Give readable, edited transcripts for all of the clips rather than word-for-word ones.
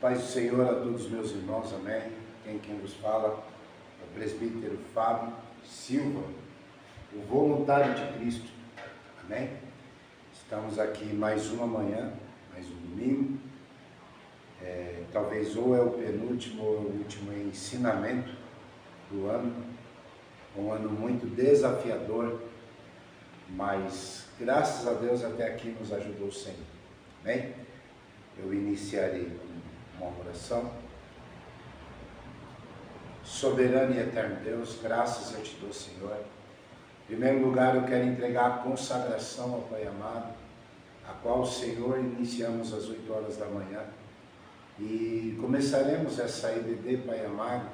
Paz do Senhor a todos os meus irmãos, amém. Quem vos fala é o presbítero Fábio Silva, o voluntário de Cristo, amém. Estamos aqui mais uma manhã, mais um domingo, talvez ou é o penúltimo ou o último ensinamento do ano, um ano muito desafiador, mas graças a Deus até aqui nos ajudou o Senhor, amém. Eu iniciarei com uma oração. Soberano e eterno Deus, graças eu te dou, Senhor. Em primeiro lugar, eu quero entregar a consagração ao Pai amado, a qual, Senhor, iniciamos às 8 horas da manhã. E começaremos essa EBD, Pai amado,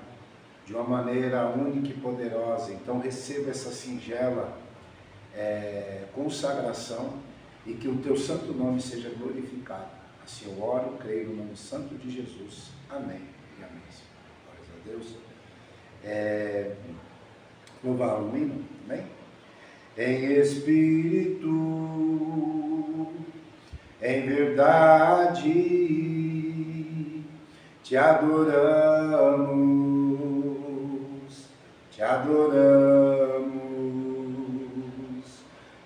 de uma maneira única e poderosa. Então, receba essa singela consagração e que o teu santo nome seja glorificado. Assim eu oro, creio no nome santo de Jesus. Amém e amém. Glórias a Deus. Louvar o hino, amém? Em espírito, em verdade, te adoramos, te adoramos.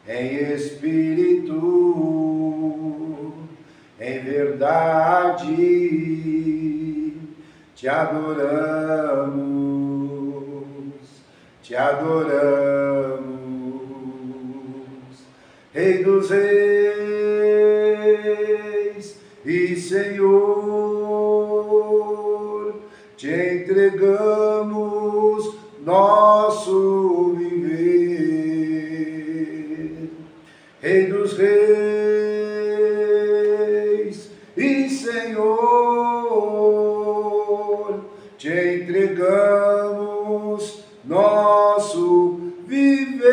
Em espírito, em verdade, te adoramos, te adoramos. Rei dos reis e Senhor, te entregamos nosso viver. Rei dos reis e Senhor, te entregamos nosso viver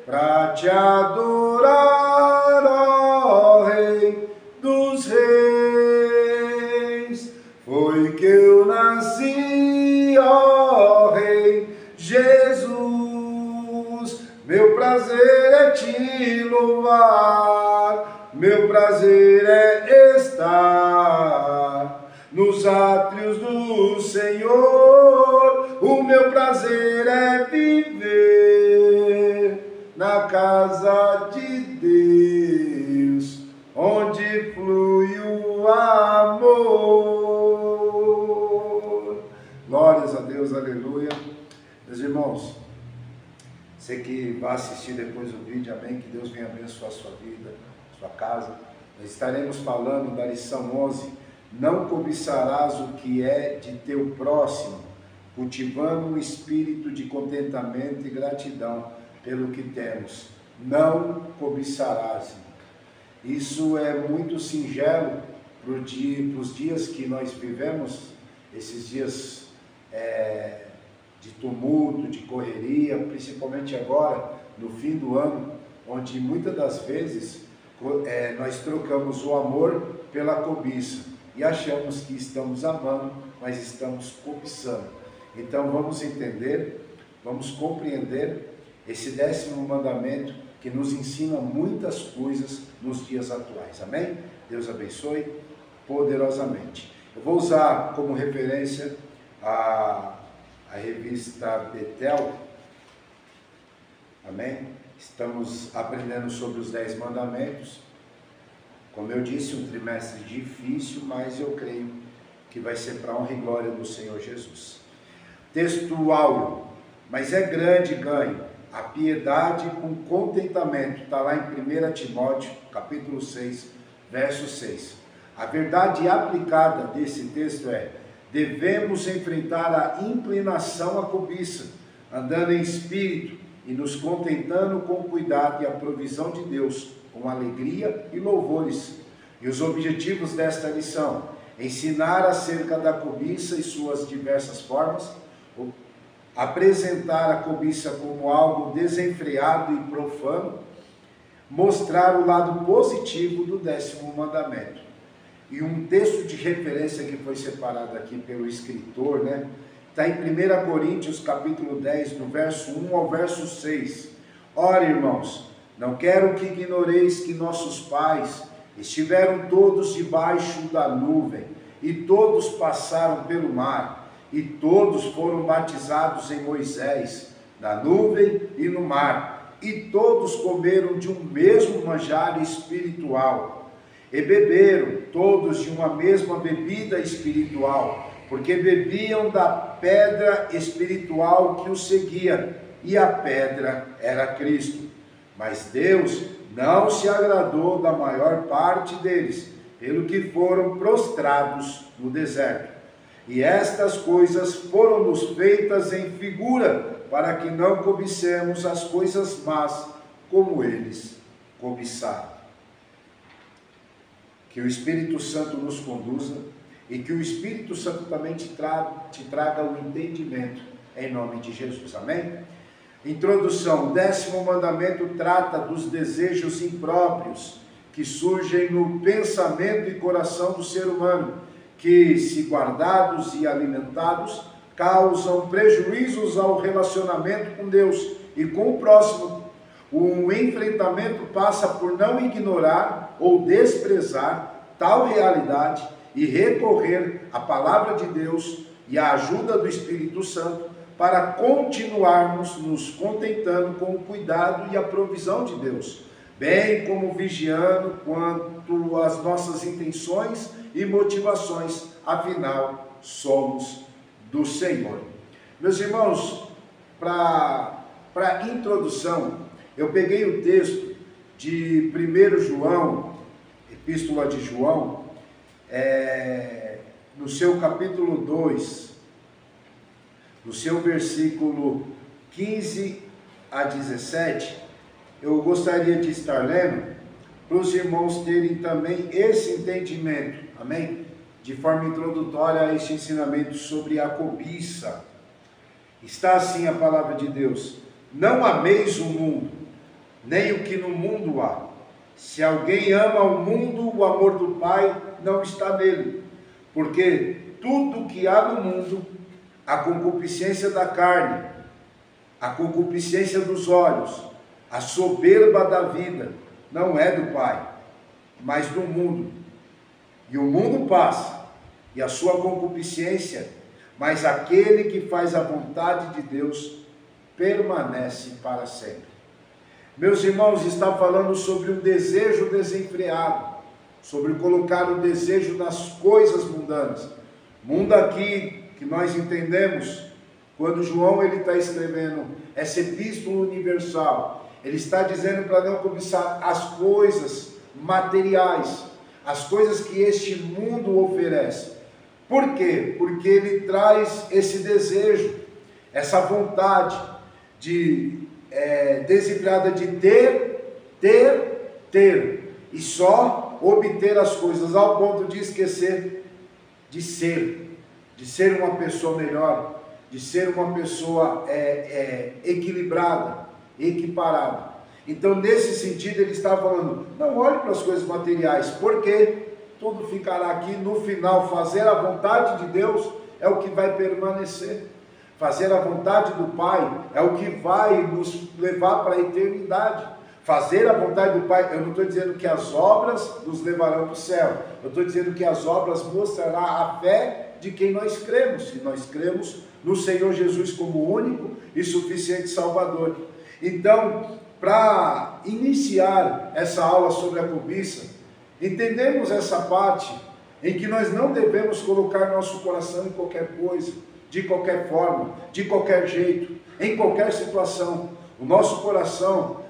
para te adorar, ó Rei dos reis. Foi que eu nasci, ó Rei Jesus. Meu prazer é te louvar, meu prazer é estar nos átrios do Senhor. O meu prazer é viver na casa de Deus, onde flui o amor. Glórias a Deus, aleluia. Meus irmãos, você que vai assistir depois o vídeo, amém, que Deus venha abençoar a sua vida, a sua casa. Nós estaremos falando da lição 11, não cobiçarás o que é de teu próximo, cultivando um espírito de contentamento e gratidão pelo que temos. Não cobiçarás. Isso é muito singelo para os dias que nós vivemos, esses dias de tumulto, de correria, principalmente agora, no fim do ano, onde muitas das vezes nós trocamos o amor pela cobiça e achamos que estamos amando, mas estamos cobiçando. Então vamos entender, vamos compreender esse 10º mandamento que nos ensina muitas coisas nos dias atuais. Amém? Deus abençoe poderosamente. Eu vou usar como referência a revista Betel, amém? Estamos aprendendo sobre os 10 mandamentos. Como eu disse, um trimestre difícil, mas eu creio que vai ser para a honra e glória do Senhor Jesus. Texto áureo, mas é grande ganho a piedade com contentamento. Está lá em 1 Timóteo, capítulo 6, verso 6. A verdade aplicada desse texto é: devemos enfrentar a inclinação à cobiça, andando em espírito e nos contentando com o cuidado e a provisão de Deus, com alegria e louvores. E os objetivos desta lição: ensinar acerca da cobiça e suas diversas formas, apresentar a cobiça como algo desenfreado e profano, mostrar o lado positivo do 10º mandamento. E um texto de referência que foi separado aqui pelo escritor, está em 1 Coríntios capítulo 10, do verso 1 ao verso 6. Ora, irmãos, não quero que ignoreis que nossos pais Estiveram todos debaixo da nuvem, e todos passaram pelo mar, e todos foram batizados em Moisés, na nuvem e no mar, e todos comeram de um mesmo manjar espiritual, e beberam todos de uma mesma bebida espiritual, porque bebiam da pedra espiritual que os seguia, e a pedra era Cristo. Mas Deus não se agradou da maior parte deles, pelo que foram prostrados no deserto. E estas coisas foram-nos feitas em figura, para que não cobicemos as coisas más, como eles cobiçaram. Que o Espírito Santo nos conduza, e que o Espírito Santo também te traga o entendimento, em nome de Jesus. Amém? Introdução. O 10º mandamento trata dos desejos impróprios que surgem no pensamento e coração do ser humano, que, se guardados e alimentados, causam prejuízos ao relacionamento com Deus e com o próximo. O enfrentamento passa por não ignorar ou desprezar tal realidade e recorrer à palavra de Deus e à ajuda do Espírito Santo para continuarmos nos contentando com o cuidado e a provisão de Deus, bem como vigiando quanto às nossas intenções e motivações, afinal, somos do Senhor. Meus irmãos, para introdução, eu peguei o texto de 1 João, Epístola de João, no seu capítulo 2, no seu versículo 15 a 17, eu gostaria de estar lendo, para os irmãos terem também esse entendimento, amém? De forma introdutória a este ensinamento sobre a cobiça. Está assim a palavra de Deus: não ameis o mundo, nem o que no mundo há. Se alguém ama o mundo, o amor do Pai não está nele, porque tudo que há no mundo, a concupiscência da carne, a concupiscência dos olhos, a soberba da vida, não é do Pai, mas do mundo. E o mundo passa, e a sua concupiscência, mas aquele que faz a vontade de Deus permanece para sempre. Meus irmãos, está falando sobre um desejo desenfreado, sobre colocar o desejo nas coisas mundanas. Mundo aqui que nós entendemos, quando João ele está escrevendo essa epístola universal, ele está dizendo para não cobiçar as coisas materiais, as coisas que este mundo oferece. Por quê? Porque ele traz esse desejo, essa vontade desenfreada de ter, e só obter as coisas, ao ponto de esquecer de ser uma pessoa melhor, de ser uma pessoa equilibrada, equiparada. Então, nesse sentido, ele está falando, não olhe para as coisas materiais, porque tudo ficará aqui. No final, fazer a vontade de Deus é o que vai permanecer. Fazer a vontade do Pai é o que vai nos levar para a eternidade. Fazer a vontade do Pai, eu não estou dizendo que as obras nos levarão para o céu, eu estou dizendo que as obras mostrarão a fé de quem nós cremos, e nós cremos no Senhor Jesus como único e suficiente Salvador. Então, para iniciar essa aula sobre a cobiça, entendemos essa parte em que nós não devemos colocar nosso coração em qualquer coisa, de qualquer forma, de qualquer jeito, em qualquer situação. O nosso coração,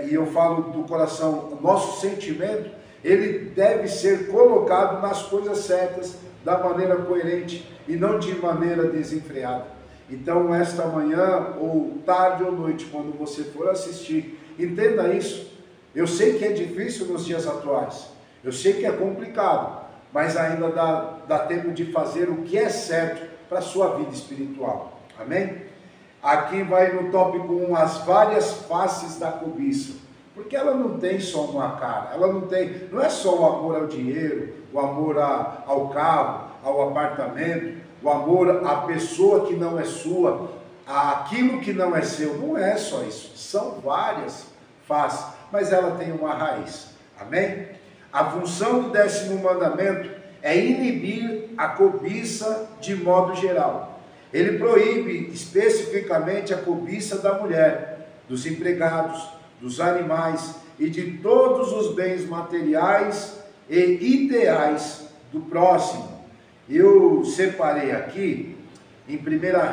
e eu falo do coração, o nosso sentimento, ele deve ser colocado nas coisas certas, da maneira coerente e não de maneira desenfreada. Então, esta manhã, ou tarde ou noite, quando você for assistir, entenda isso. Eu sei que é difícil nos dias atuais, eu sei que é complicado, mas ainda dá tempo de fazer o que é certo para a sua vida espiritual. Amém? Aqui vai no tópico 1, as várias faces da cobiça. Porque ela não tem só uma cara, não é só o amor ao dinheiro, o amor ao carro, ao apartamento, o amor à pessoa que não é sua, àquilo que não é seu. Não é só isso, são várias faces, mas ela tem uma raiz. Amém? A função do 10º mandamento é inibir a cobiça de modo geral. Ele proíbe especificamente a cobiça da mulher, dos empregados, dos animais e de todos os bens materiais e ideais do próximo. Eu separei aqui, em 1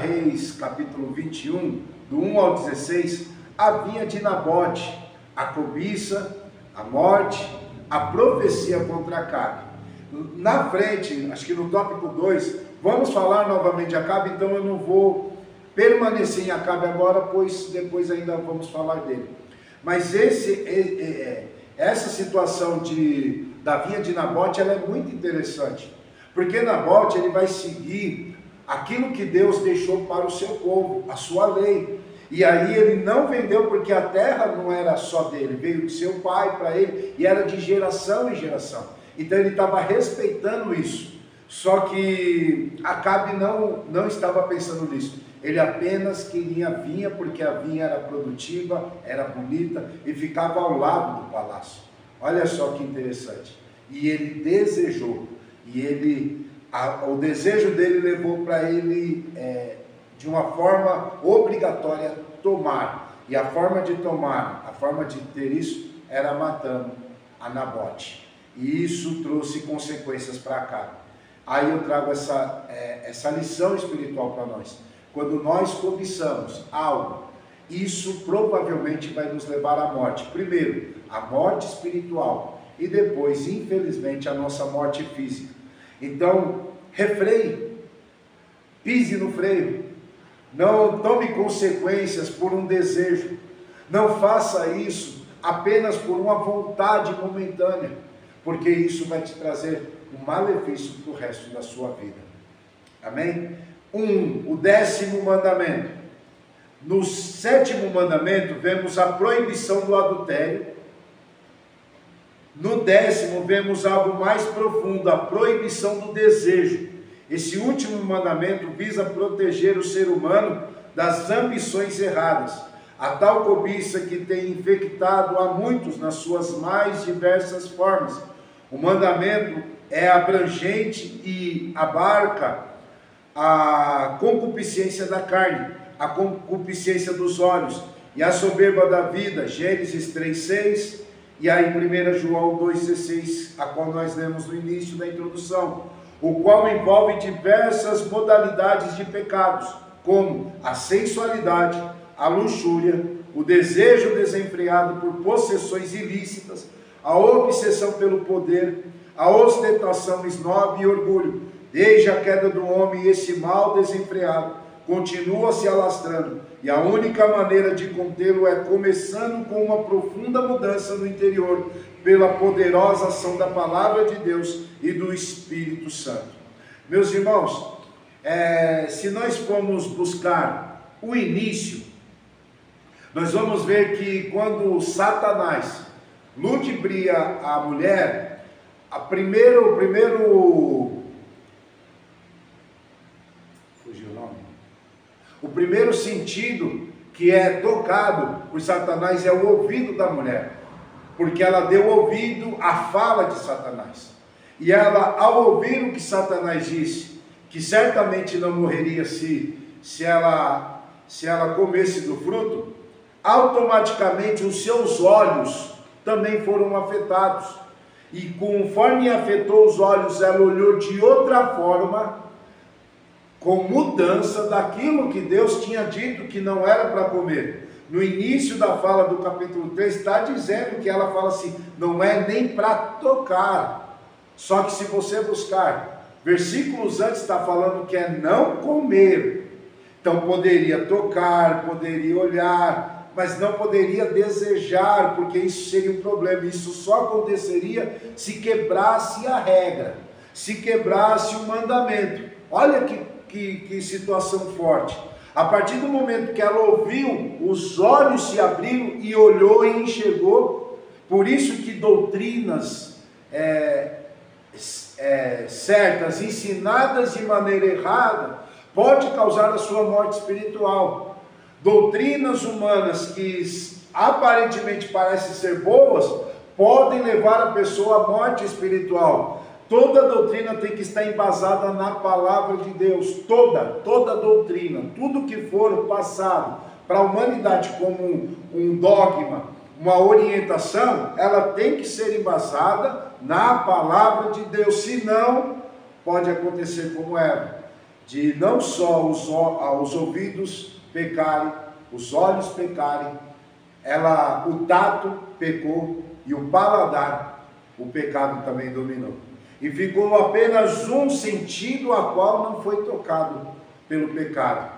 Reis, capítulo 21, do 1 ao 16, a vinha de Nabote, a cobiça, a morte, a profecia contra Acabe. Na frente, acho que no tópico 2, vamos falar novamente de Acabe, então eu não vou permanecer em Acabe agora, pois depois ainda vamos falar dele. Mas essa situação da vinha de Nabote, ela é muito interessante, porque Nabote ele vai seguir aquilo que Deus deixou para o seu povo, a sua lei. E aí ele não vendeu porque a terra não era só dele, veio de seu pai para ele e era de geração em geração. Então ele estava respeitando isso. Só que Acabe não estava pensando nisso. Ele apenas queria a vinha porque a vinha era produtiva, era bonita e ficava ao lado do palácio. Olha só que interessante. E ele desejou. E o desejo dele levou para ele, de uma forma obrigatória, tomar. E a forma de tomar, a forma de ter isso, era matando a Nabote. E isso trouxe consequências para Acabe. Aí eu trago essa lição espiritual para nós. Quando nós cobiçamos algo, isso provavelmente vai nos levar à morte. Primeiro, a morte espiritual. E depois, infelizmente, a nossa morte física. Então, refreie. Pise no freio. Não tome consequências por um desejo. Não faça isso apenas por uma vontade momentânea. Porque isso vai te trazer um malefício para o resto da sua vida. Amém? O 10º mandamento. No 7º mandamento, vemos a proibição do adultério. No 10º, vemos algo mais profundo, a proibição do desejo. Esse último mandamento visa proteger o ser humano das ambições erradas. A tal cobiça que tem infectado a muitos nas suas mais diversas formas. O mandamento é abrangente e abarca a concupiscência da carne, a concupiscência dos olhos e a soberba da vida, Gênesis 3:6, e aí 1 João 2:16, a qual nós lemos no início da introdução, o qual envolve diversas modalidades de pecados, como a sensualidade, a luxúria, o desejo desenfreado por possessões ilícitas, a obsessão pelo poder, a ostentação, esnobe e orgulho. Desde a queda do homem, esse mal desenfreado continua se alastrando, e a única maneira de contê-lo é começando com uma profunda mudança no interior, pela poderosa ação da palavra de Deus e do Espírito Santo. Meus irmãos, se nós formos buscar o início, nós vamos ver que quando Satanás ludibria a mulher, o primeiro sentido que é tocado por Satanás é o ouvido da mulher, porque ela deu ouvido à fala de Satanás. E ela, ao ouvir o que Satanás disse, que certamente não morreria se ela comesse do fruto, automaticamente os seus olhos também foram afetados. E conforme afetou os olhos, ela olhou de outra forma, com mudança daquilo que Deus tinha dito que não era para comer. No início da fala do capítulo 3, está dizendo que ela fala assim, não é nem para tocar. Só que se você buscar, versículos antes está falando que é não comer. Então poderia tocar, poderia olhar, mas não poderia desejar, porque isso seria um problema. Isso só aconteceria se quebrasse a regra, se quebrasse o mandamento. Olha que situação forte. A partir do momento que ela ouviu, os olhos se abriram e olhou e enxergou. Por isso que doutrinas certas, ensinadas de maneira errada, pode causar a sua morte espiritual. Doutrinas humanas que aparentemente parecem ser boas, podem levar a pessoa à morte espiritual. Toda doutrina tem que estar embasada na palavra de Deus, toda doutrina, tudo que for passado para a humanidade como um dogma, uma orientação, ela tem que ser embasada na palavra de Deus, senão pode acontecer como Eva, de não só os ouvidos pecarem, os olhos pecarem, o tato pecou e o paladar, o pecado também dominou. E ficou apenas um sentido a qual não foi tocado pelo pecado,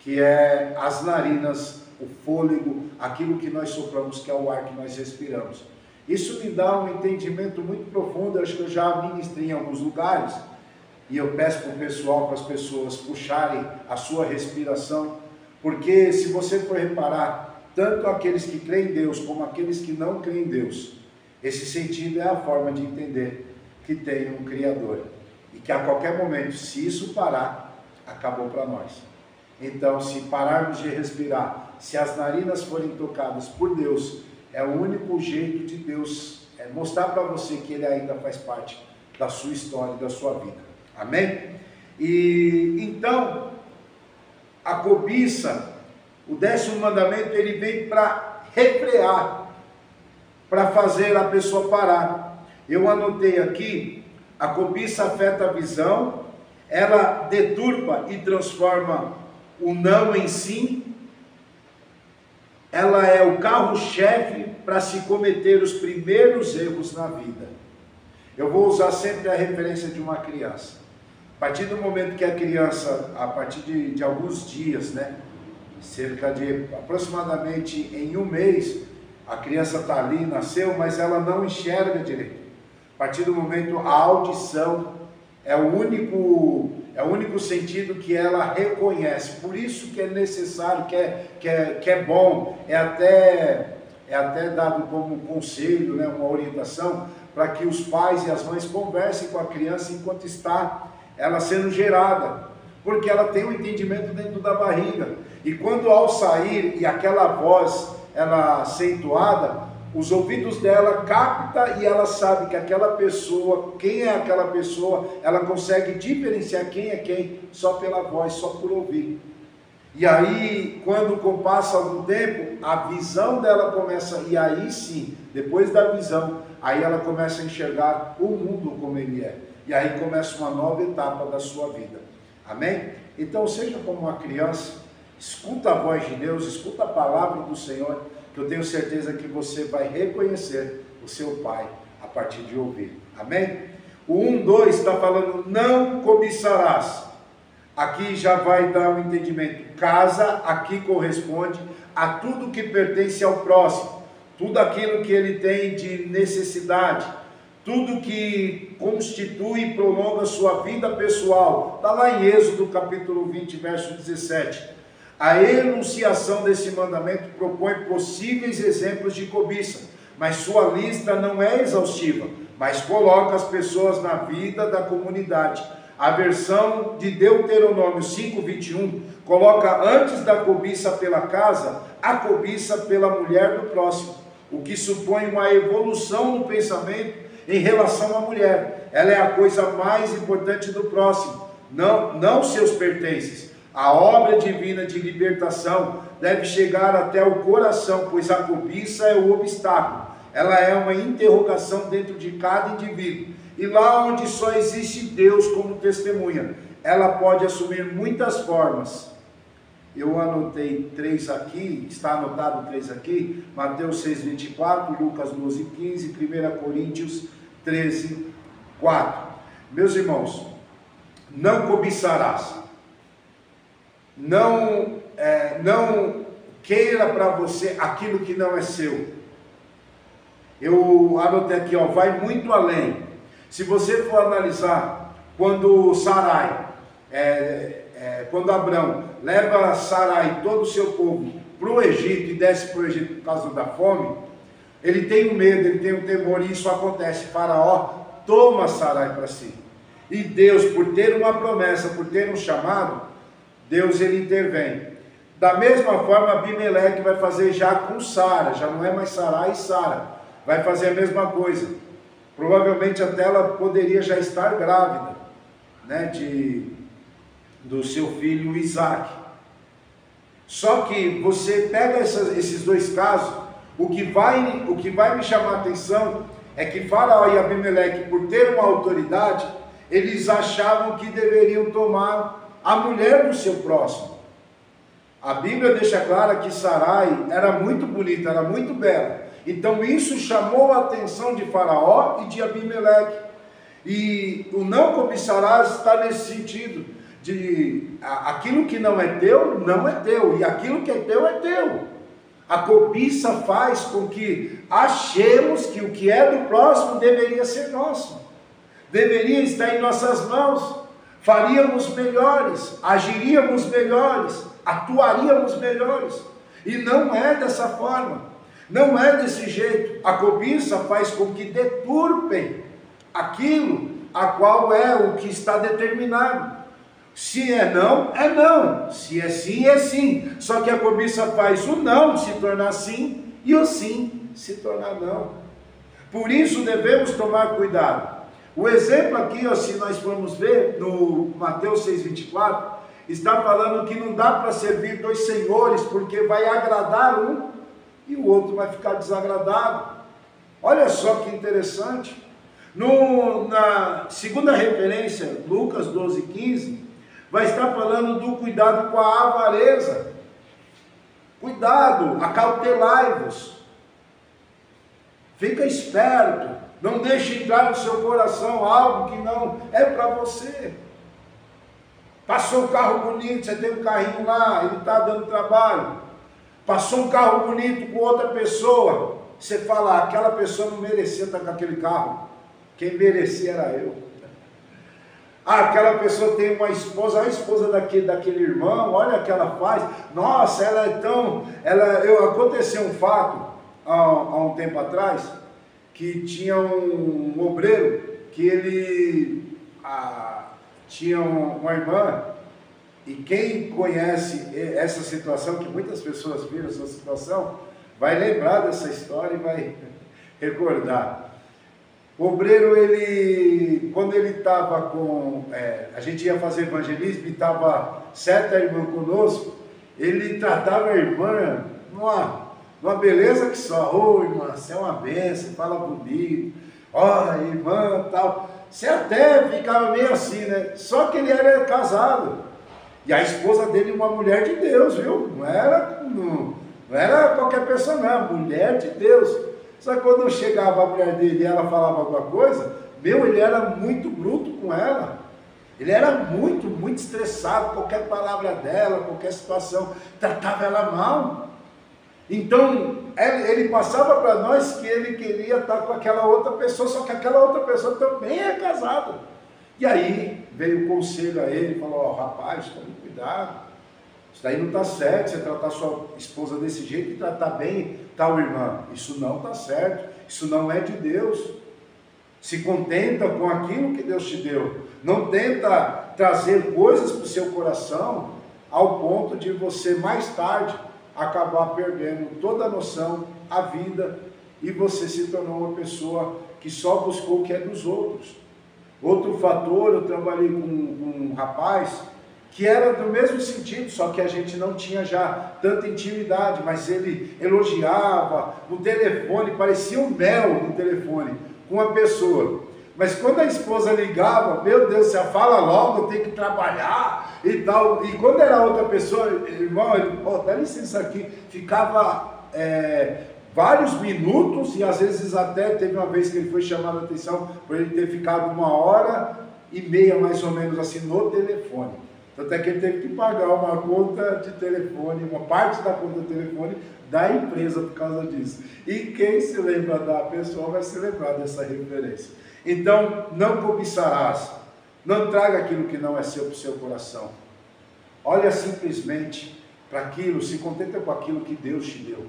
que é as narinas, o fôlego, aquilo que nós sopramos, que é o ar que nós respiramos. Isso me dá um entendimento muito profundo, acho que eu já ministrei em alguns lugares, e eu peço para o pessoal, para as pessoas puxarem a sua respiração, porque se você for reparar, tanto aqueles que creem em Deus, como aqueles que não creem em Deus, esse sentido é a forma de entender que tem um Criador, e que a qualquer momento, se isso parar, acabou para nós. Então, se pararmos de respirar, se as narinas forem tocadas por Deus, é o único jeito de Deus mostrar para você que Ele ainda faz parte da sua história e da sua vida. Amém? E então, a cobiça, o 10º mandamento, ele vem para refrear, para fazer a pessoa parar. Eu anotei aqui, a cobiça afeta a visão, ela deturpa e transforma o não em sim, ela é o carro-chefe para se cometer os primeiros erros na vida. Eu vou usar sempre a referência de uma criança. A partir do momento que a criança, a partir de alguns dias, cerca de aproximadamente em um mês, a criança está ali, nasceu, mas ela não enxerga direito. A partir do momento, a audição é o único sentido que ela reconhece. Por isso que é necessário, que é bom, é até dado como conselho, uma orientação, para que os pais e as mães conversem com a criança enquanto está ela sendo gerada, porque ela tem um entendimento dentro da barriga. E quando ao sair, e aquela voz, ela acentuada, os ouvidos dela captam e ela sabe que aquela pessoa, quem é aquela pessoa, ela consegue diferenciar quem é quem, só pela voz, só por ouvir. E aí, quando passa algum tempo, a visão dela começa, e aí sim, depois da visão, aí ela começa a enxergar o mundo como ele é. E aí começa uma nova etapa da sua vida. Amém? Então, seja como uma criança, escuta a voz de Deus, escuta a palavra do Senhor, que eu tenho certeza que você vai reconhecer o seu Pai a partir de ouvir. Amém? O 1:2 está falando, não cobiçarás. Aqui já vai dar um entendimento. Casa, aqui corresponde a tudo que pertence ao próximo, tudo aquilo que ele tem de necessidade, tudo que constitui e prolonga a sua vida pessoal. Está lá em Êxodo capítulo 20, verso 17. A enunciação desse mandamento propõe possíveis exemplos de cobiça, mas sua lista não é exaustiva, mas coloca as pessoas na vida da comunidade. A versão de Deuteronômio 5:21 coloca antes da cobiça pela casa, a cobiça pela mulher do próximo, o que supõe uma evolução no pensamento em relação à mulher. Ela é a coisa mais importante do próximo, não seus pertences. A obra divina de libertação deve chegar até o coração, pois a cobiça é o obstáculo. Ela é uma interrogação dentro de cada indivíduo. E lá onde só existe Deus como testemunha, ela pode assumir muitas formas. Eu anotei 3 aqui, está anotado 3 aqui, Mateus 6:24, Lucas 12:15, 1 Coríntios 13:4. Meus irmãos, não cobiçarás. Não queira para você aquilo que não é seu. Eu anotei aqui, vai muito além. Se você for analisar, quando Sarai, quando Abrão leva Sarai e todo o seu povo para o Egito e desce para o Egito por causa da fome, ele tem um medo, ele tem um temor, e isso acontece. Faraó toma Sarai para si. E Deus, por ter uma promessa, por ter um chamado, Deus ele intervém. Da mesma forma, Abimeleque vai fazer já com Sara, já não é mais Sarai e Sara. vai fazer a mesma coisa. Provavelmente até ela poderia já estar grávida, né, do seu filho Isaac. Só que você pega esses dois casos, o que vai me chamar a atenção é que Faraó e Abimeleque, por ter uma autoridade, eles achavam que deveriam tomar a mulher do seu próximo. A Bíblia deixa clara que Sarai era muito bonita, era muito bela. Então isso chamou a atenção de Faraó e de Abimeleque. E o não cobiçarás está nesse sentido, de aquilo que não é teu, não é teu, e aquilo que é teu. A cobiça faz com que achemos que o que é do próximo deveria ser nosso, deveria estar em nossas mãos, faríamos melhores, agiríamos melhores, atuaríamos melhores, e não é dessa forma, não é desse jeito. A cobiça faz com que deturpem aquilo a qual é o que está determinado. Se é não, é não, se é sim, é sim, só que a cobiça faz o não se tornar sim, e o sim se tornar não. Por isso devemos tomar cuidado. O exemplo aqui, se nós formos ver no Mateus 6,24, está falando que não dá para servir dois senhores, porque vai agradar um e o outro vai ficar desagradado. Olha só que interessante. Na segunda referência, Lucas 12,15, vai estar falando do cuidado com a avareza. Cuidado, acautelai-vos. Fica esperto, não deixe entrar no seu coração algo que não é para você. Passou um carro bonito, você tem um carrinho lá, ele está dando trabalho. Passou um carro bonito com outra pessoa, você fala, aquela pessoa não merecia estar com aquele carro, quem merecia era eu. Aquela pessoa tem uma esposa, a esposa daquele irmão, olha o que ela faz, nossa, ela é tão... Aconteceu um fato, há um tempo atrás, que tinha um obreiro, que ele tinha uma irmã, e quem conhece essa situação, que muitas pessoas viram essa situação, vai lembrar dessa história e vai recordar. O obreiro, quando ele estava a gente ia fazer evangelismo e estava certa irmã conosco, ele tratava a irmã numa beleza que só, irmã, você é uma bênção, fala bonito, irmã, tal. Você até ficava meio assim, né? Só que ele era casado. E a esposa dele, uma mulher de Deus, viu? Não era qualquer pessoa, não, mulher de Deus. Só que quando chegava a mulher dele e ela falava alguma coisa, ele era muito bruto com ela. Ele era muito, muito estressado, qualquer palavra dela, qualquer situação, tratava ela mal. Então, ele passava para nós que ele queria estar com aquela outra pessoa, só que aquela outra pessoa também é casada. E aí veio o conselho a ele, falou, rapaz, tome cuidado, isso daí não está certo, você tratar sua esposa desse jeito e tratar bem tal irmã, isso não está certo, isso não é de Deus. Se contenta com aquilo que Deus te deu, não tenta trazer coisas para o seu coração ao ponto de você mais tarde acabar perdendo toda a noção, a vida, e você se tornou uma pessoa que só buscou o que é dos outros. Outro fator, eu trabalhei com um rapaz que era do mesmo sentido, só que a gente não tinha já tanta intimidade, mas ele elogiava no telefone, parecia um mel no telefone com a pessoa. Mas quando a esposa ligava, meu Deus, você fala logo, eu tenho que trabalhar e tal. E quando era outra pessoa, irmão, dá licença aqui, ficava vários minutos, e às vezes até teve uma vez que ele foi chamado a atenção por ele ter ficado 1h30 mais ou menos assim no telefone. Tanto é que ele teve que pagar uma conta de telefone, uma parte da conta de telefone da empresa por causa disso. E quem se lembra da pessoa vai se lembrar dessa referência. Então, não cobiçarás, não traga aquilo que não é seu para o seu coração. Olha simplesmente para aquilo, se contenta com aquilo que Deus te deu,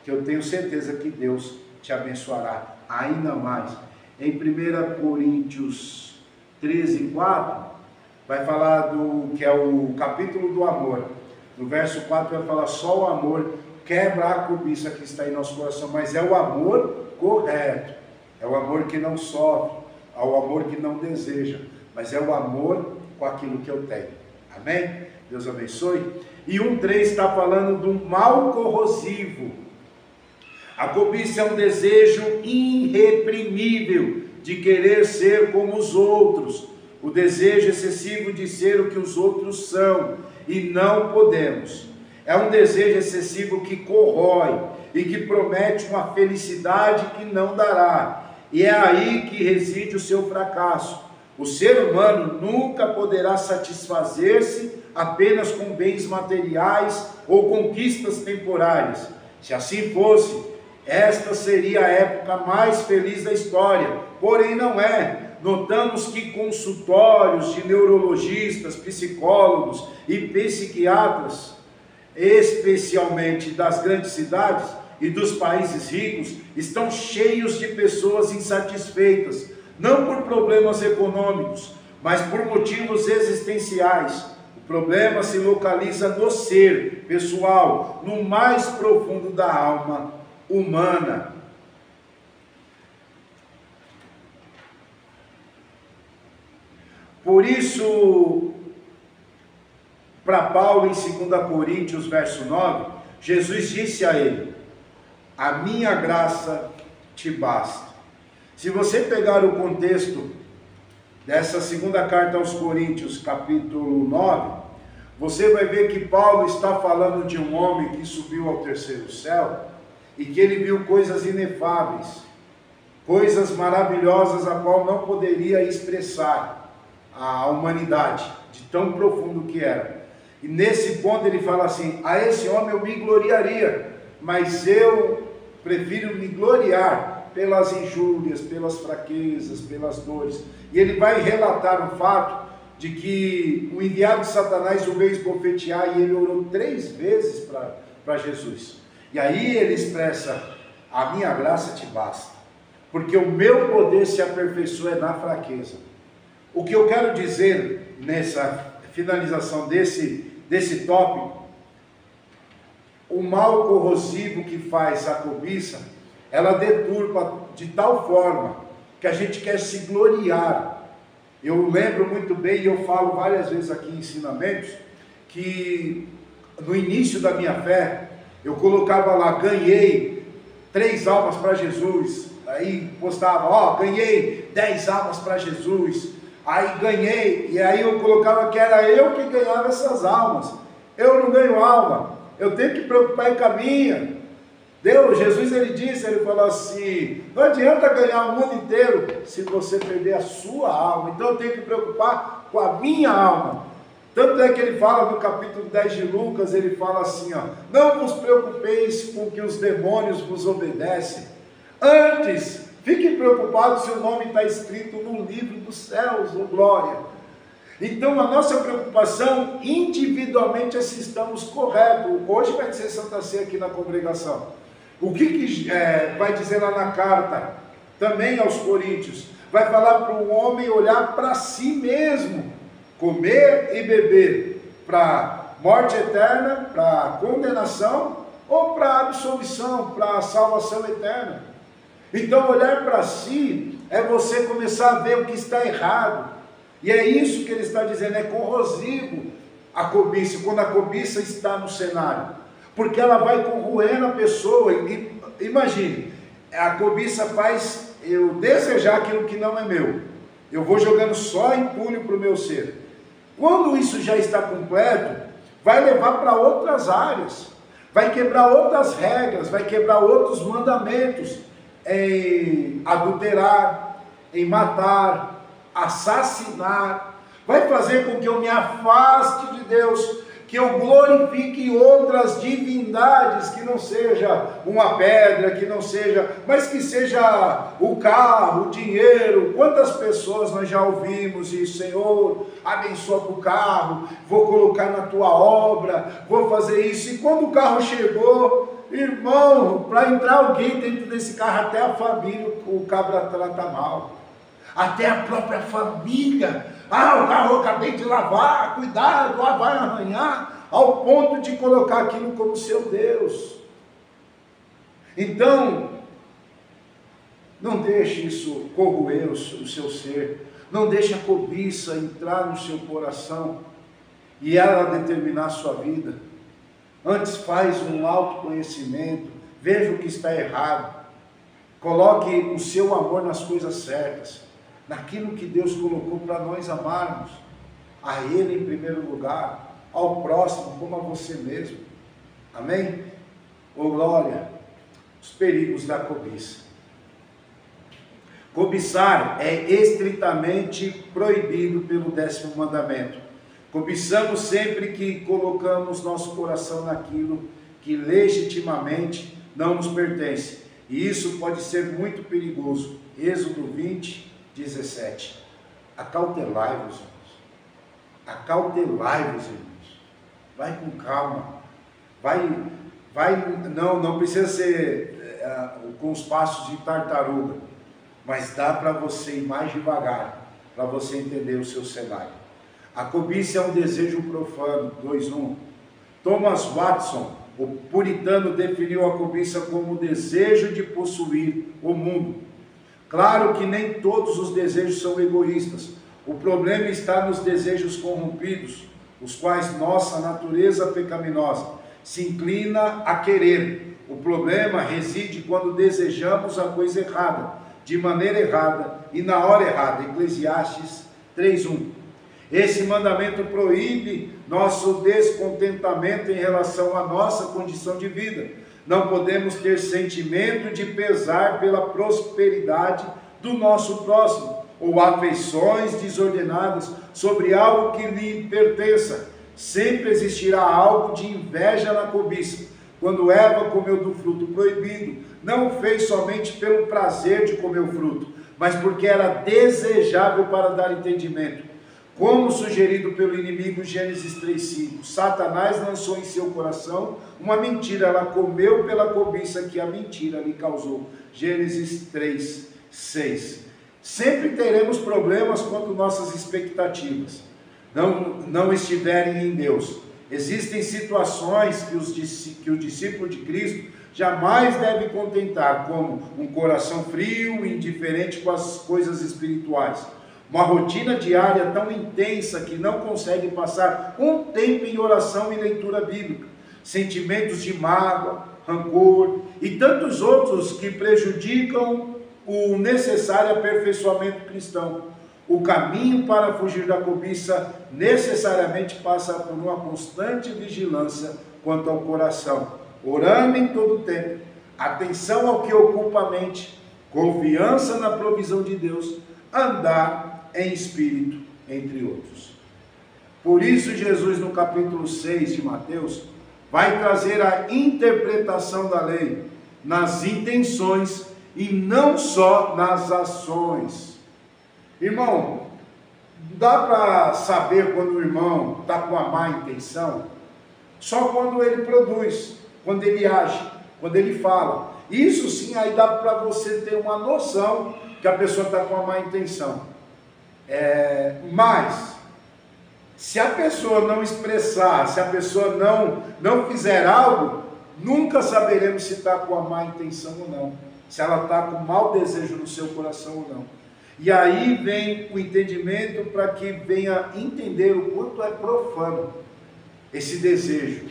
que eu tenho certeza que Deus te abençoará ainda mais. Em 1 Coríntios 13:4, vai falar do que é o capítulo do amor. No verso 4 vai falar, só o amor quebra a cobiça que está em nosso coração, mas é o amor correto, é o amor que não sofre, é o amor que não deseja, mas é o amor com aquilo que eu tenho. Amém? Deus abençoe. E 1,3 está falando do mal corrosivo. A cobiça é um desejo irreprimível de querer ser como os outros, o desejo excessivo de ser o que os outros são e não podemos. É um desejo excessivo que corrói e que promete uma felicidade que não dará, e é aí que reside o seu fracasso. O ser humano nunca poderá satisfazer-se apenas com bens materiais ou conquistas temporárias. Se assim fosse, esta seria a época mais feliz da história, porém não é. Notamos que consultórios de neurologistas, psicólogos e psiquiatras, especialmente das grandes cidades e dos países ricos, estão cheios de pessoas insatisfeitas, não por problemas econômicos, mas por motivos existenciais. O problema se localiza no ser pessoal, no mais profundo da alma humana. Por isso, para Paulo, em 2 Coríntios, verso 9, Jesus disse a ele: a minha graça te basta. Se você pegar o contexto dessa segunda carta aos Coríntios, capítulo 9, você vai ver que Paulo está falando de um homem que subiu ao terceiro céu e que ele viu coisas inefáveis, coisas maravilhosas a qual não poderia expressar a humanidade, de tão profundo que era. E nesse ponto ele fala assim: a esse homem eu me gloriaria, mas eu prefiro me gloriar pelas injúrias, pelas fraquezas, pelas dores. E ele vai relatar o fato de que o enviado de Satanás o veio esbofetear e ele orou 3 vezes para Jesus. E aí ele expressa: a minha graça te basta, porque o meu poder se aperfeiçoa na fraqueza. O que eu quero dizer nessa finalização desse tópico, o mal corrosivo que faz a cobiça, ela deturpa de tal forma que a gente quer se gloriar. Eu lembro muito bem, e eu falo várias vezes aqui em ensinamentos, que no início da minha fé, eu colocava lá: ganhei 3 almas para Jesus. Aí postava: ganhei 10 almas para Jesus. Aí ganhei, e aí eu colocava que era eu que ganhava essas almas. Eu não ganho alma, eu tenho que preocupar com a minha. Jesus, ele falou assim: não adianta ganhar o mundo inteiro se você perder a sua alma. Então eu tenho que preocupar com a minha alma. Tanto é que ele fala no capítulo 10 de Lucas, ele fala assim: não vos preocupeis com que os demônios vos obedecem. Antes, fiquem preocupados se o nome está escrito no livro dos céus, oh glória. Então a nossa preocupação individualmente é se estamos corretos. Hoje vai ser Santa Ceia aqui na congregação. O que vai dizer lá na carta, também aos Coríntios? Vai falar para o homem olhar para si mesmo, comer e beber, para morte eterna, para condenação, ou para absolvição, para salvação eterna. Então olhar para si é você começar a ver o que está errado. E é isso que ele está dizendo, é corrosivo a cobiça, quando a cobiça está no cenário. Porque ela vai corroendo a pessoa. Imagine, a cobiça faz eu desejar aquilo que não é meu. Eu vou jogando só entulho para o meu ser. Quando isso já está completo, vai levar para outras áreas. Vai quebrar outras regras, vai quebrar outros mandamentos. Em adulterar, em matar, assassinar. Vai fazer com que eu me afaste de Deus, que eu glorifique outras divindades, que não seja uma pedra, que não seja, mas que seja o carro, o dinheiro. Quantas pessoas nós já ouvimos e: Senhor, abençoa o carro, vou colocar na tua obra, vou fazer isso. E quando o carro chegou, irmão, para entrar alguém dentro desse carro, até a família o cabra trata mal, até a própria família. O carro eu acabei de lavar, cuidado, vai arranhar, ao ponto de colocar aquilo como seu Deus. Então, Não deixe isso corroer o seu ser. Não deixe a cobiça entrar no seu coração e ela determinar a sua vida. Antes faz um autoconhecimento, veja o que está errado. Coloque o seu amor nas coisas certas, naquilo que Deus colocou para nós amarmos. A Ele em primeiro lugar, ao próximo como a você mesmo. Amém? Ô glória! Os perigos da cobiça. Cobiçar é estritamente proibido pelo 10º mandamento. Cobiçamos sempre que colocamos nosso coração naquilo que legitimamente não nos pertence. E isso pode ser muito perigoso. Êxodo 20, 17. Acautelai-vos, irmãos. Acautelai-vos, irmãos. Vai com calma. Não precisa ser com os passos de tartaruga. Mas dá para você ir mais devagar, para você entender o seu cenário. A cobiça é um desejo profano. 2:1. Thomas Watson, o puritano, definiu a cobiça como o desejo de possuir o mundo. Claro que nem todos os desejos são egoístas. O problema está nos desejos corrompidos, os quais nossa natureza pecaminosa se inclina a querer. O problema reside quando desejamos a coisa errada, de maneira errada e na hora errada. Eclesiastes 3:1. Esse mandamento proíbe nosso descontentamento em relação à nossa condição de vida. Não podemos ter sentimento de pesar pela prosperidade do nosso próximo, ou afeições desordenadas sobre algo que lhe pertença. Sempre existirá algo de inveja na cobiça. Quando Eva comeu do fruto proibido, não o fez somente pelo prazer de comer o fruto, mas porque era desejável para dar entendimento. Como sugerido pelo inimigo, Gênesis 3:5, Satanás lançou em seu coração uma mentira, ela comeu pela cobiça que a mentira lhe causou. Gênesis 3:6. Sempre teremos problemas quando nossas expectativas não estiverem em Deus. Existem situações que o discípulo de Cristo jamais deve contentar, como um coração frio e indiferente com as coisas espirituais. Uma rotina diária tão intensa que não consegue passar um tempo em oração e leitura bíblica. Sentimentos de mágoa, rancor e tantos outros que prejudicam o necessário aperfeiçoamento cristão. O caminho para fugir da cobiça necessariamente passa por uma constante vigilância quanto ao coração, orando em todo o tempo, atenção ao que ocupa a mente, confiança na provisão de Deus, andar em espírito, entre outros. Por isso Jesus, no capítulo 6 de Mateus, vai trazer a interpretação da lei nas intenções e não só nas ações. Irmão, dá para saber quando o irmão está com a má intenção? Só quando ele produz, quando ele age, quando ele fala. Isso sim, aí dá para você ter uma noção que a pessoa está com a má intenção. Mas, se a pessoa não expressar, se a pessoa não fizer algo, nunca saberemos se está com a má intenção ou não. Se ela está com mau desejo no seu coração ou não. E aí vem o entendimento para que venha entender o quanto é profano esse desejo.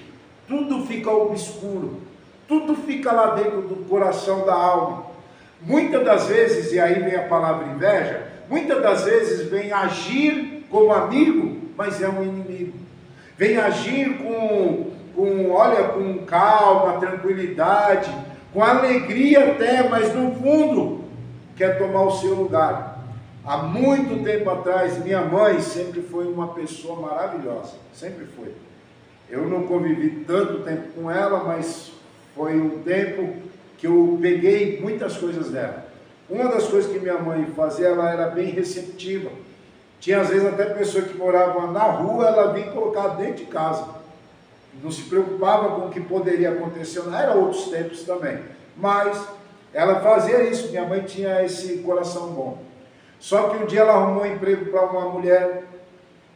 Tudo fica obscuro, tudo fica lá dentro do coração da alma. Muitas das vezes, e aí vem a palavra inveja, muitas das vezes vem agir como amigo, mas é um inimigo. Vem agir com calma, tranquilidade, com alegria até, mas no fundo quer tomar o seu lugar. Há muito tempo atrás, minha mãe sempre foi uma pessoa maravilhosa, sempre foi. Eu não convivi tanto tempo com ela, mas foi um tempo que eu peguei muitas coisas dela. Uma das coisas que minha mãe fazia, ela era bem receptiva. Tinha às vezes até pessoa que morava na rua, ela vinha colocar dentro de casa. Não se preocupava com o que poderia acontecer, não era outros tempos também. Mas ela fazia isso, minha mãe tinha esse coração bom. Só que um dia ela arrumou um emprego para uma mulher,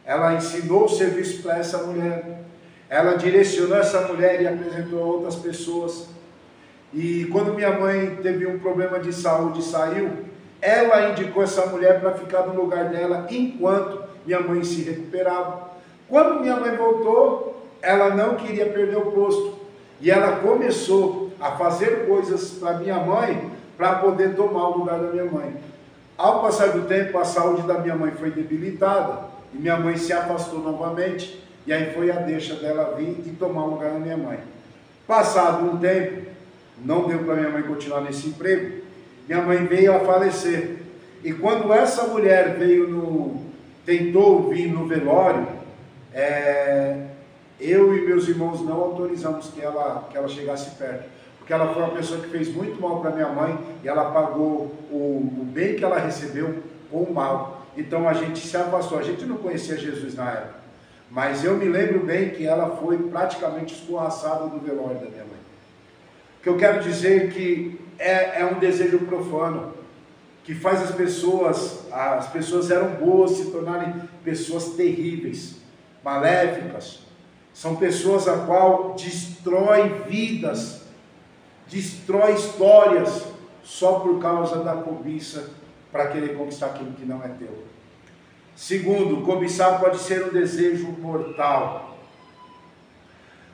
ela ensinou o serviço para essa mulher, ela direcionou essa mulher e apresentou a outras pessoas. E quando minha mãe teve um problema de saúde e saiu, ela indicou essa mulher para ficar no lugar dela enquanto minha mãe se recuperava. Quando minha mãe voltou, ela não queria perder o posto. E ela começou a fazer coisas para minha mãe, para poder tomar o lugar da minha mãe. Ao passar do tempo, a saúde da minha mãe foi debilitada, e minha mãe se afastou novamente, e aí foi a deixa dela vir e tomar o lugar da minha mãe. Passado um tempo, não deu para minha mãe continuar nesse emprego, minha mãe veio a falecer. E quando essa mulher tentou vir no velório, eu e meus irmãos não autorizamos que ela chegasse perto, porque ela foi uma pessoa que fez muito mal para minha mãe, e ela pagou o bem que ela recebeu com o mal. Então a gente se afastou. A gente não conhecia Jesus na época, mas eu me lembro bem que ela foi praticamente escorraçada do velório da minha mãe. O que eu quero dizer que é um desejo profano, que faz as pessoas eram boas se tornarem pessoas terríveis, maléficas. São pessoas a qual destrói vidas, destrói histórias, só por causa da cobiça, para querer conquistar aquilo que não é teu. Segundo, cobiçar pode ser um desejo mortal.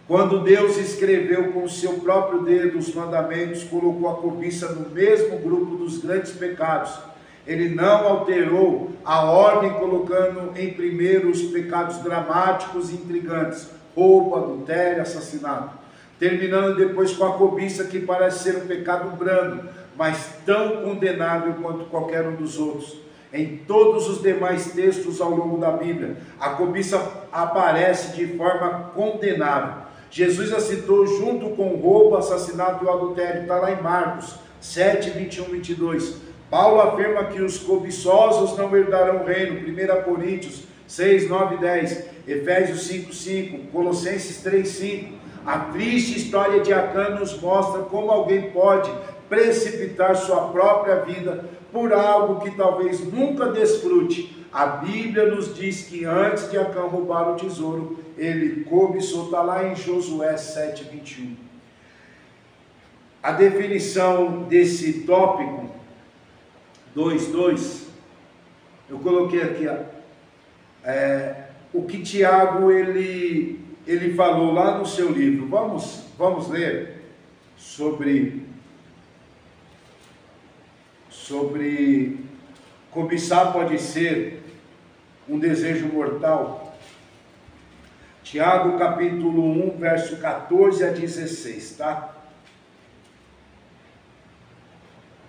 Quando Deus escreveu com o seu próprio dedo os mandamentos, colocou a cobiça no mesmo grupo dos grandes pecados. Ele não alterou a ordem, colocando em primeiro os pecados dramáticos e intrigantes: roubo, adultério, assassinato, terminando depois com a cobiça, que parece ser um pecado brando, mas tão condenável quanto qualquer um dos outros. Em todos os demais textos ao longo da Bíblia, a cobiça aparece de forma condenável. Jesus a citou junto com o roubo, assassinato e o adultério. Está lá em Marcos 7, 21, 22. Paulo afirma que os cobiçosos não herdarão o reino. 1 Coríntios 6, 9 e 10. Efésios 5, 5. Colossenses 3, 5. A triste história de Acã nos mostra como alguém pode precipitar sua própria vida por algo que talvez nunca desfrute. A Bíblia nos diz que antes de Acã roubar o tesouro, ele cobiçou. Está lá em Josué 7, 21. A definição desse tópico 2:2, eu coloquei aqui, o que Tiago ele falou lá no seu livro. Vamos ler sobre cobiçar pode ser um desejo mortal. Tiago capítulo 1, verso 14 a 16, tá?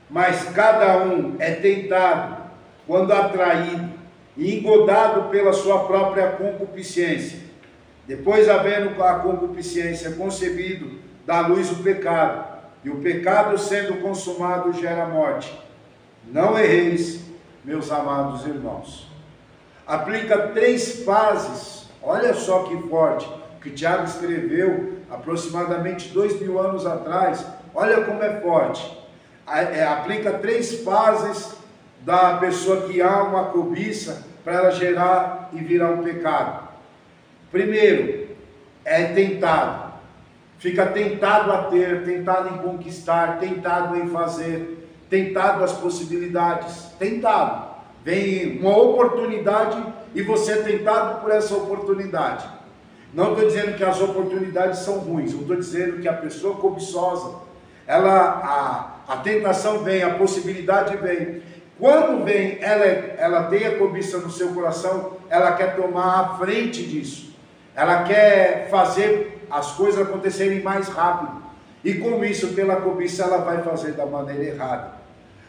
Mas cada um é tentado quando atraído e engodado pela sua própria concupiscência. Depois, havendo a concupiscência concebido, dá luz o pecado, e o pecado, sendo consumado, gera morte. Não erreis, meus amados irmãos. Aplica 3 fases. Olha só que forte, que Tiago escreveu aproximadamente 2000 anos atrás. Olha como é forte. Aplica 3 fases da pessoa que há uma cobiça, para ela gerar e virar um pecado. Primeiro, é tentado. Fica tentado a ter, tentado em conquistar, tentado em fazer, tentado as possibilidades, tentado. Vem uma oportunidade e você é tentado por essa oportunidade. Não estou dizendo que as oportunidades são ruins, eu estou dizendo que a pessoa cobiçosa, a tentação vem, a possibilidade vem. Quando vem, ela tem a cobiça no seu coração, ela quer tomar a frente disso. Ela quer fazer as coisas acontecerem mais rápido. E com isso, pela cobiça, ela vai fazer da maneira errada.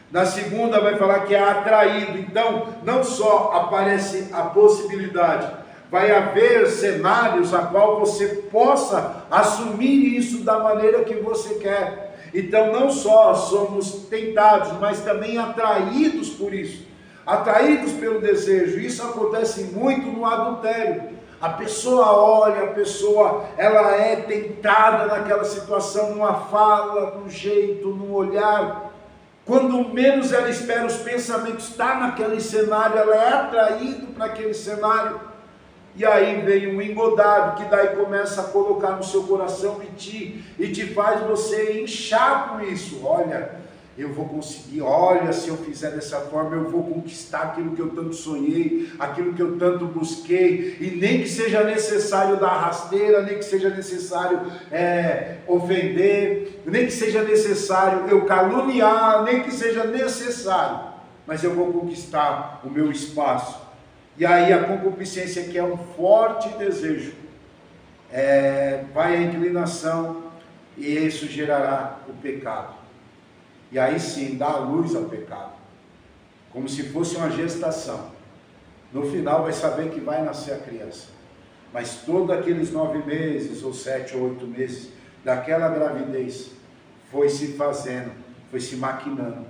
Na segunda, vai falar que é atraído. Então, não só aparece a possibilidade, vai haver cenários a qual você possa assumir isso da maneira que você quer. Então, não só somos tentados, mas também atraídos por isso, atraídos pelo desejo. Isso acontece muito no adultério. A pessoa olha, ela é tentada naquela situação, numa fala, num jeito, num olhar. Quando menos ela espera, os pensamentos estão naquele cenário, ela é atraída para aquele cenário. E aí vem um engodado, que daí começa a colocar no seu coração e te faz você inchar com isso. Olha, eu vou conseguir, olha, se eu fizer dessa forma, eu vou conquistar aquilo que eu tanto sonhei, aquilo que eu tanto busquei, e nem que seja necessário dar rasteira, nem que seja necessário ofender, nem que seja necessário eu caluniar, nem que seja necessário, mas eu vou conquistar o meu espaço. E aí a concupiscência, que é um forte desejo, vai a inclinação, e isso gerará o pecado. E aí sim, dá a luz ao pecado, como se fosse uma gestação. No final vai saber que vai nascer a criança, mas todos aqueles 9 meses, ou 7 ou 8 meses, daquela gravidez, foi se fazendo, foi se maquinando,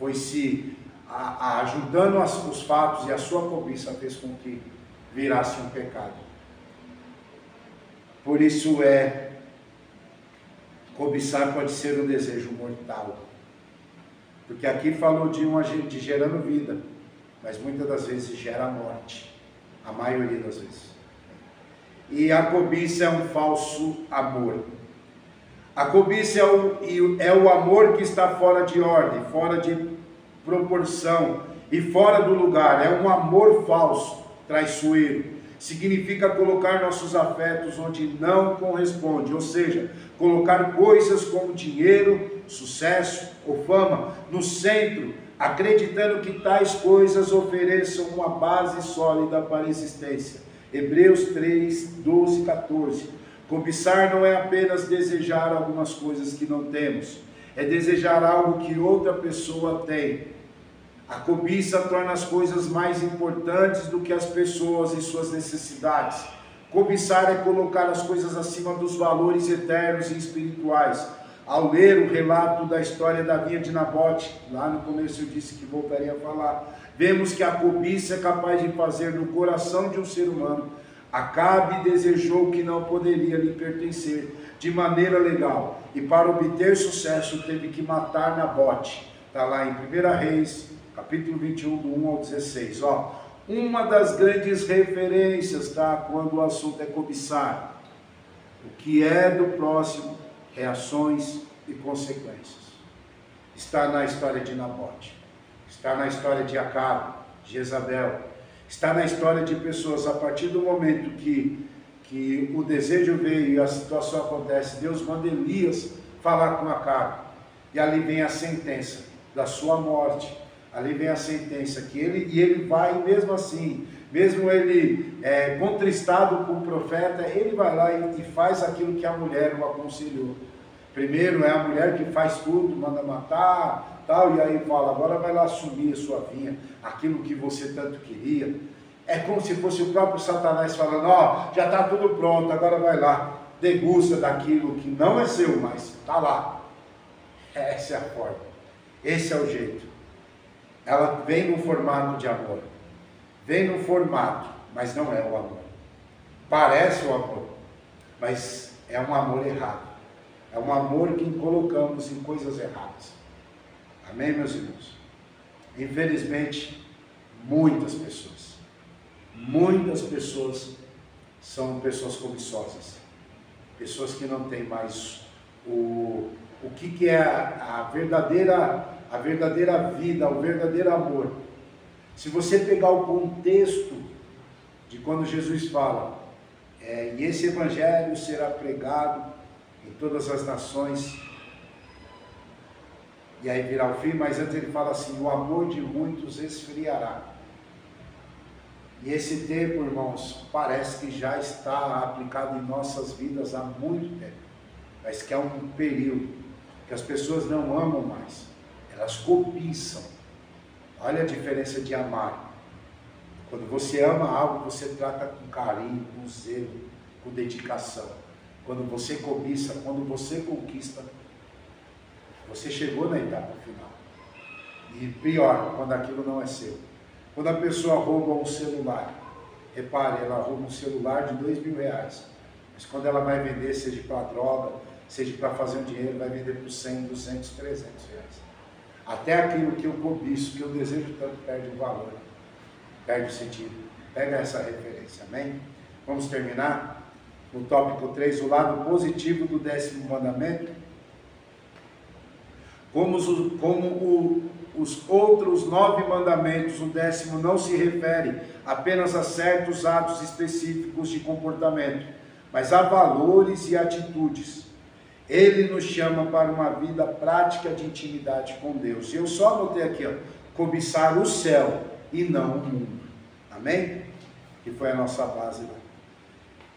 foi se ajudando os fatos, e a sua cobiça fez com que virasse um pecado. Por isso cobiçar pode ser um desejo mortal, porque aqui falou de gerando vida, mas muitas das vezes gera morte, a maioria das vezes. E a cobiça é um falso amor. A cobiça é o amor que está fora de ordem, fora de proporção e fora do lugar. É um amor falso, traiçoeiro. Significa colocar nossos afetos onde não corresponde, ou seja, colocar coisas como dinheiro, sucesso ou fama no centro, acreditando que tais coisas ofereçam uma base sólida para a existência. Hebreus 3, 12 e 14. Cobiçar não é apenas desejar algumas coisas que não temos, é desejar algo que outra pessoa tem. A cobiça torna as coisas mais importantes do que as pessoas e suas necessidades. Cobiçar é colocar as coisas acima dos valores eternos e espirituais. Ao ler o relato da história da vinha de Nabote, lá no começo eu disse que voltaria a falar, vemos que a cobiça é capaz de fazer no coração de um ser humano. Acabe desejou que não poderia lhe pertencer de maneira legal, e para obter sucesso teve que matar Nabote. Está lá em 1 Reis, capítulo 21, do 1 ao 16. Uma das grandes referências, tá? Quando o assunto é cobiçar, o que é do próximo, reações e consequências. Está na história de Nabote, está na história de Acabe, de Jezabel, está na história de pessoas. A partir do momento que o desejo veio e a situação acontece, Deus manda Elias falar com Acabe, e ali vem a sentença da sua morte. Ali vem a sentença que ele vai, mesmo assim, mesmo ele contristado com o profeta, ele vai lá e faz aquilo que a mulher o aconselhou. Primeiro é a mulher que faz tudo, manda matar, tal, e aí fala, agora vai lá assumir a sua vinha, aquilo que você tanto queria. É como se fosse o próprio Satanás falando, já está tudo pronto, agora vai lá, degusta daquilo que não é seu, mas está lá. Essa é a forma, esse é o jeito. Ela vem no formato de amor, vem no formato, mas não é o amor. Parece o amor, mas é um amor errado. É um amor que colocamos em coisas erradas. Amém, meus irmãos? Infelizmente, muitas pessoas são pessoas cobiçosas. Pessoas que não têm mais o que é a verdadeira vida, o verdadeiro amor. Se você pegar o contexto de quando Jesus fala, e esse evangelho será pregado em todas as nações, e aí virá o fim, mas antes ele fala assim, o amor de muitos esfriará. E esse tempo, irmãos, parece que já está aplicado em nossas vidas há muito tempo, mas que é um período que as pessoas não amam mais, elas cobiçam. Olha a diferença de amar. Quando você ama algo, você trata com carinho, com zelo, com dedicação. Quando você cobiça, quando você conquista, você chegou na etapa final. E pior, quando aquilo não é seu. Quando a pessoa rouba um celular, repare, ela rouba um celular de R$2.000, mas quando ela vai vender, seja para droga, seja para fazer um dinheiro, vai vender por 100, 200, 300 reais. Até aquilo que eu cobiço, que eu desejo tanto, perde o valor, perde o sentido. Pega essa referência, amém? Vamos terminar no tópico 3, o lado positivo do 10º mandamento. Como os outros 9 mandamentos, o 10º não se refere apenas a certos atos específicos de comportamento, mas a valores e atitudes. Ele nos chama para uma vida prática de intimidade com Deus. Eu só anotei aqui, cobiçar o céu e não o mundo. Amém? Que foi a nossa base lá.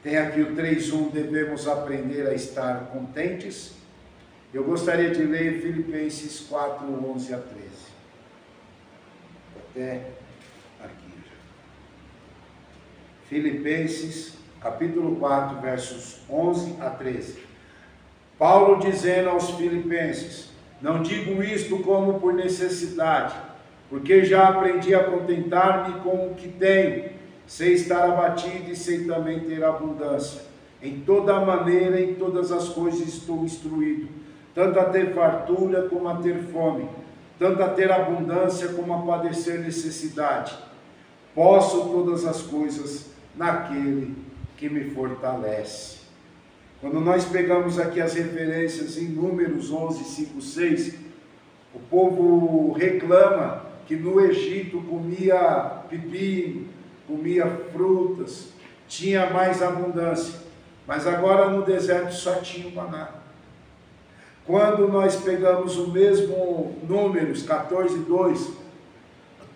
Tem aqui o 3:1, devemos aprender a estar contentes. Eu gostaria de ler Filipenses 4:11 a 13. Até aqui já. Filipenses, capítulo 4, versos 11 a 13. Paulo dizendo aos filipenses: não digo isto como por necessidade, porque já aprendi a contentar-me com o que tenho, sei estar abatido e sei também ter abundância. Em toda maneira, em todas as coisas estou instruído, tanto a ter fartura como a ter fome, tanto a ter abundância como a padecer necessidade. Posso todas as coisas naquele que me fortalece. Quando nós pegamos aqui as referências em Números 11, 5, 6, o povo reclama que no Egito comia pepino, comia frutas, tinha mais abundância, mas agora no deserto só tinha o maná. Quando nós pegamos o mesmo Números 14, 2,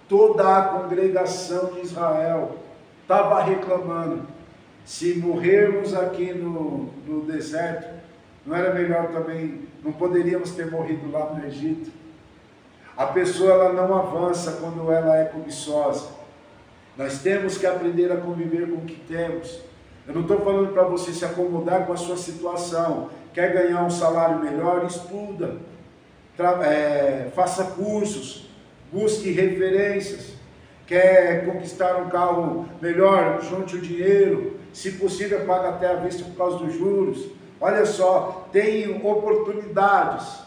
toda a congregação de Israel estava reclamando: se morrermos aqui no deserto, não era melhor também, não poderíamos ter morrido lá no Egito? A pessoa ela não avança quando ela é cobiçosa. Nós temos que aprender a conviver com o que temos. Eu não estou falando para você se acomodar com a sua situação. Quer ganhar um salário melhor? Estuda, faça cursos, busque referências. Quer conquistar um carro melhor? Junte o dinheiro. Se possível, paga até a vista por causa dos juros. Olha só, tem oportunidades.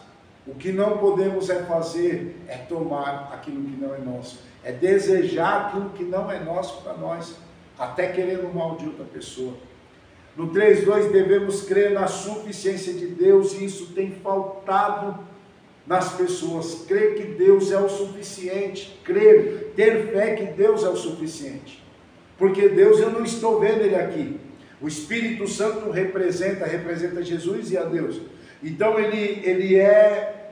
O que não podemos fazer é tomar aquilo que não é nosso. É desejar aquilo que não é nosso para nós, até querendo o mal de outra pessoa. No 3:2, devemos crer na suficiência de Deus, e isso tem faltado nas pessoas. Crer que Deus é o suficiente, ter fé que Deus é o suficiente. Porque Deus, eu não estou vendo Ele aqui. O Espírito Santo representa Jesus e a Deus. Então ele é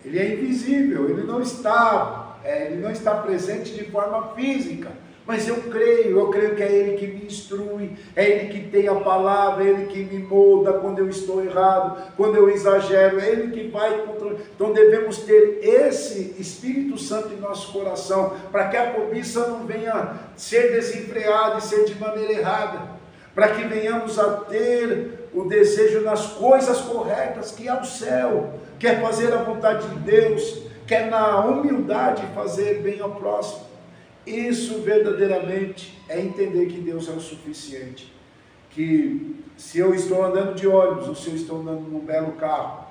invisível, ele não está presente de forma física. Mas eu creio que é Ele que me instrui, é Ele que tem a palavra, é Ele que me molda quando eu estou errado, quando eu exagero, é Ele que vai controlar. Então devemos ter esse Espírito Santo em nosso coração, para que a cobiça não venha ser desenfreada e ser de maneira errada, para que venhamos a ter o desejo nas coisas corretas, que é o céu, quer fazer a vontade de Deus, quer na humildade fazer bem ao próximo. Isso verdadeiramente é entender que Deus é o suficiente. Que se eu estou andando de ônibus ou se eu estou andando num belo carro,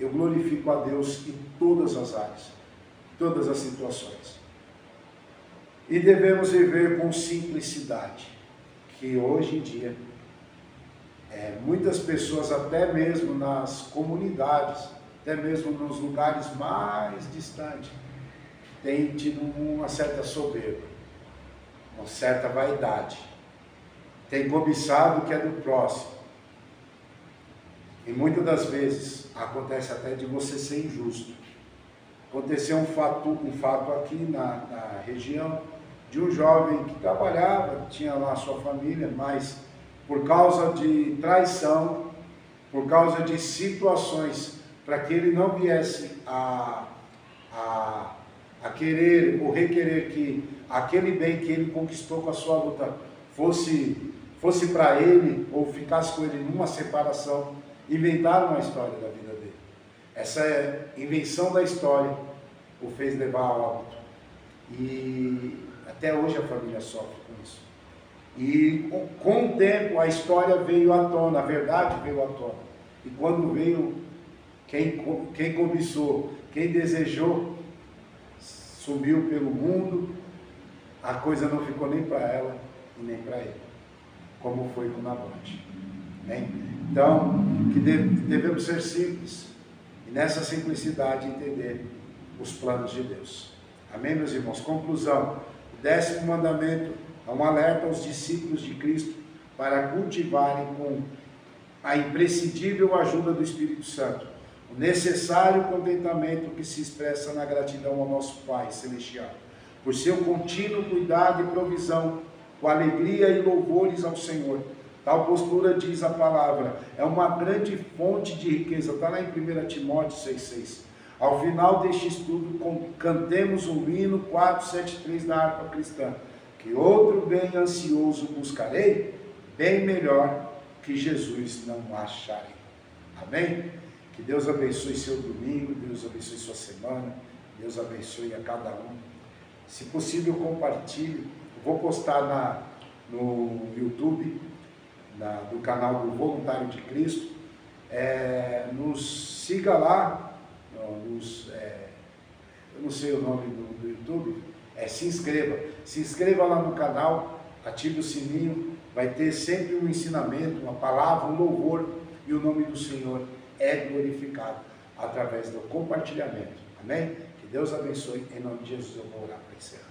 eu glorifico a Deus em todas as áreas, todas as situações. E devemos viver com simplicidade, que hoje em dia, muitas pessoas, até mesmo nas comunidades, até mesmo nos lugares mais distantes, tem tido uma certa soberba, uma certa vaidade, tem cobiçado o que é do próximo, e muitas das vezes acontece até de você ser injusto. Aconteceu um fato aqui na região, de um jovem que trabalhava, tinha lá a sua família, mas por causa de traição, por causa de situações, para que ele não viesse a querer ou requerer que aquele bem que ele conquistou com a sua luta fosse para ele, ou ficasse com ele numa separação, inventaram uma história da vida dele. Essa invenção da história o fez levar ao óbito. E até hoje a família sofre com isso. E com o tempo a história veio à tona, a verdade veio à tona. E quando veio, quem cobiçou, quem desejou, subiu pelo mundo, a coisa não ficou nem para ela e nem para ele, como foi com Nabote. Então, que devemos ser simples e nessa simplicidade entender os planos de Deus. Amém, meus irmãos? Conclusão: o 10º mandamento é um alerta aos discípulos de Cristo para cultivarem com a imprescindível ajuda do Espírito Santo o necessário contentamento que se expressa na gratidão ao nosso Pai Celestial, por seu contínuo cuidado e provisão, com alegria e louvores ao Senhor. Tal postura, diz a palavra, é uma grande fonte de riqueza. Está lá em 1 Timóteo 6,6. Ao final deste estudo, cantemos o hino 473 da harpa cristã. Que outro bem ansioso buscarei, bem melhor que Jesus não acharei. Amém? Que Deus abençoe seu domingo, Deus abençoe sua semana, Deus abençoe a cada um. Se possível, compartilhe. Eu vou postar no YouTube, do canal do Voluntário de Cristo. Nos siga lá, eu não sei o nome do YouTube, se inscreva lá no canal, ative o sininho, vai ter sempre um ensinamento, uma palavra, um louvor, e o nome do Senhor é glorificado através do compartilhamento. Amém? Que Deus abençoe. Em nome de Jesus eu vou orar para encerrar.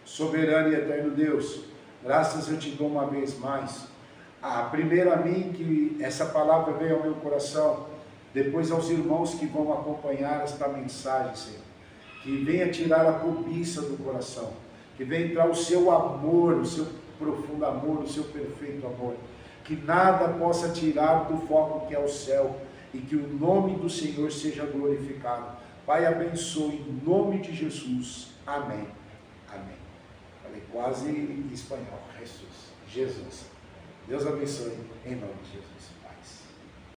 Soberano e eterno Deus, graças eu te dou uma vez mais. Primeiro a mim, que essa palavra veio ao meu coração, depois aos irmãos que vão acompanhar esta mensagem, Senhor. Que venha tirar a cobiça do coração, que venha entrar o seu amor, o seu profundo amor, o seu perfeito amor. Que nada possa tirar do foco que é o céu, e que o nome do Senhor seja glorificado. Pai, abençoe em nome de Jesus. Amém. Amém. Falei quase em espanhol. Jesus. Deus abençoe em nome de Jesus.